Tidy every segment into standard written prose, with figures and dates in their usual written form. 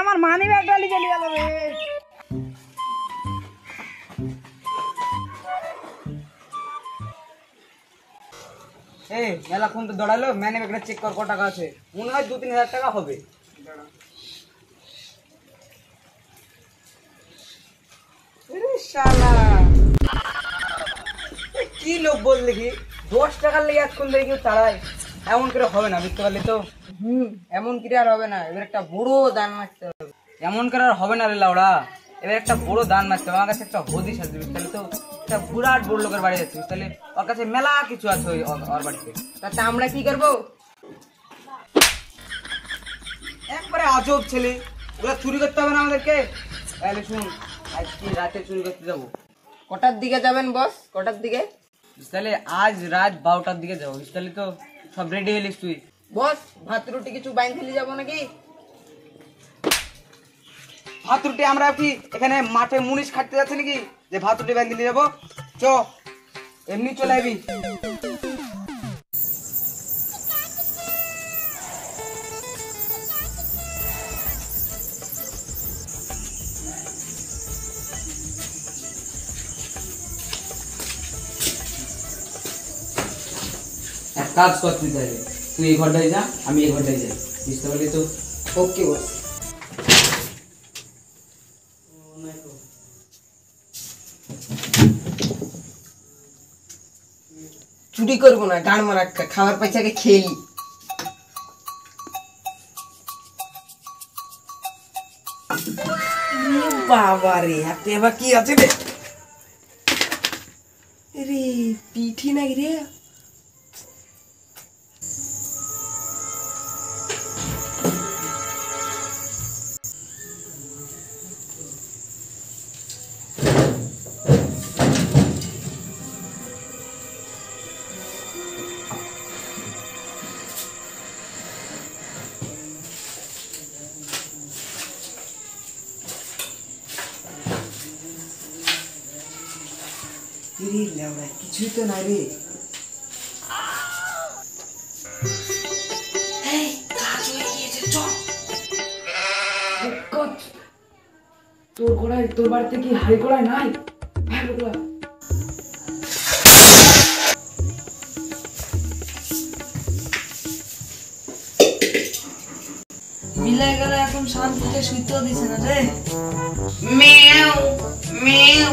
আমার মানি ব্যাগটা নিয়ে চলে গেল রে। এই মেলাক্ষণ তো দৌড়ালো, মানি ব্যাগটা চেক কর কত টাকা আছে। মনে হয় 2-3 হাজার টাকা হবে। শালা কি লোক বললি কি 10 টাকার লেগে এতক্ষণ ধরে কেউ তাড়ায়? এমন করে হবে না, বুঝতে পারলি তো? এমন করে আর হবে না। এবার একটা বড় দান মারতে হবে। এমন করে আর হবে না রে লাউড়া। এবার একটা বড় দান মারতে হবে। আমার কাছে একটা হদিস আছে, বুঝতে পারলি তো? একটা বিরাট বড় লোকের বাড়ি যাচ্ছে, বুঝতে পারলি? ওর কাছে মেলা কিছু আছে ওর বাড়িতে। তাতে আমরা কি করবো? একবারে আজব ছেলে, ওরা চুরি করতে হবে না আমাদেরকে। তাহলে শুন, আজকে রাতে চুরি করতে যাবো। কটার দিকে যাবেন বস? কটার দিকে? তাহলে আজ রাত 12টার দিকে যাবো, বুঝতে পারলি তো? সব রেডি হলিস তুই? বস ভাত রুটি কিছু বাইন ফেলে যাবো নাকি? ভাত রুটি আমরা কি এখানে মাঠে মুনিশ খাটতে যাচ্ছে নাকি যে ভাত রুটি বাইন দিলে যাবো? চ এমনি চলে আবি। এক কাজ করতে চাইলে তুই এই ঘরটায় যা, আমি এই ঘরটায় যাই, বুঝতে পারলি তো? ওকে বস। চুরি করবো না, গান মারা খাবার পয়সাকে খেলি। বাবা রে, হাতে এবার কি আছে রে? রে পিঠি নাই রে। কিছুই তো নাই রে। তোর ঘোড়ায়, তোর বাড়িতে কি হাড়ি ঘোড়ায় নাই? মিলে গেল, এখন শান্তিতে শুইতেও দিছে না রে। মেও মেও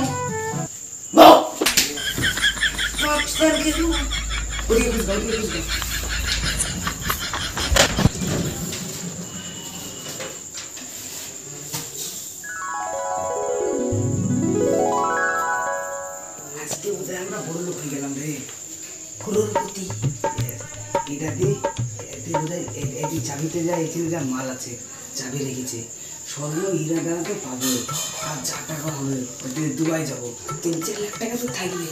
আজকে বোধহয় আমরা বড় লোক হয়ে গেলাম রে, করোড়পতি। এটা দিয়ে বোধহয় এই চাবিতে যা এখানে যা মাল আছে, চাবি রেখেছে। স্বর্ণ হীরা দাঁড়াতে পাবো, আর যা টাকা হবে ওদের দুবাই যাবো। 3-4 লাখ টাকা তো থাকবে।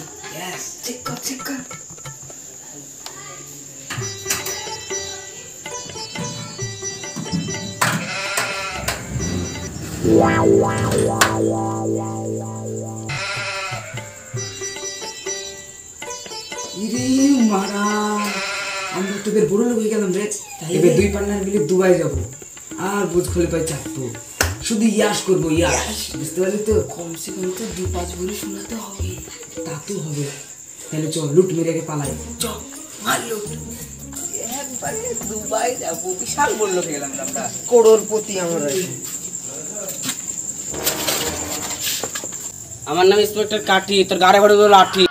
চেক কর চেক কর। মারা, আমরা তোদের বড় লোক হয়ে গেলাম রে। এবার 2 পার্টনার মিলে দুবাই যাবো, আর বুঝ খোলে পাই চাপবো, শুধু ইয়াস করবো, ইয়াস, বুঝতে পারলি তো? কমসে কম তো 2-5 ভরি শোনাতে হবে। তা তো হবে। তাহলে চল লুট মেরে পালাই। চ মার লুট। একবারে দুবাই যাবো, বিশাল বড় লোক হয়ে গেলাম আমরা, করোড়পতি আমরা। আমার নাম ইন্সপেক্টর কাঠি, তোর গাড়ি ভরে লাঠি।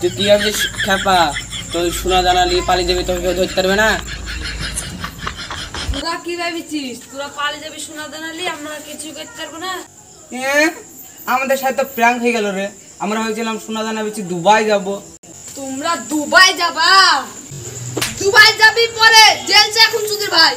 তুই কি ভাবছিস খেপা? তোর শোনা জানালি পালিয়ে যাবি, তোকে কেউ ধরতে পারবে না। তোরা কি ভাবছিস তোরা পালিয়ে যাবি শোনা জানালি আমরা কিছু করতে পারবো না? আমাদের সাথে তো প্র্যাঙ্ক হয়ে গেল রে। আমরা ভাবছিলাম সোনা দানা বেচি দুবাই যাবো। তোমরা দুবাই যাবা? দুবাই যাবি পরে জেলছে এখন সুধীর ভাই।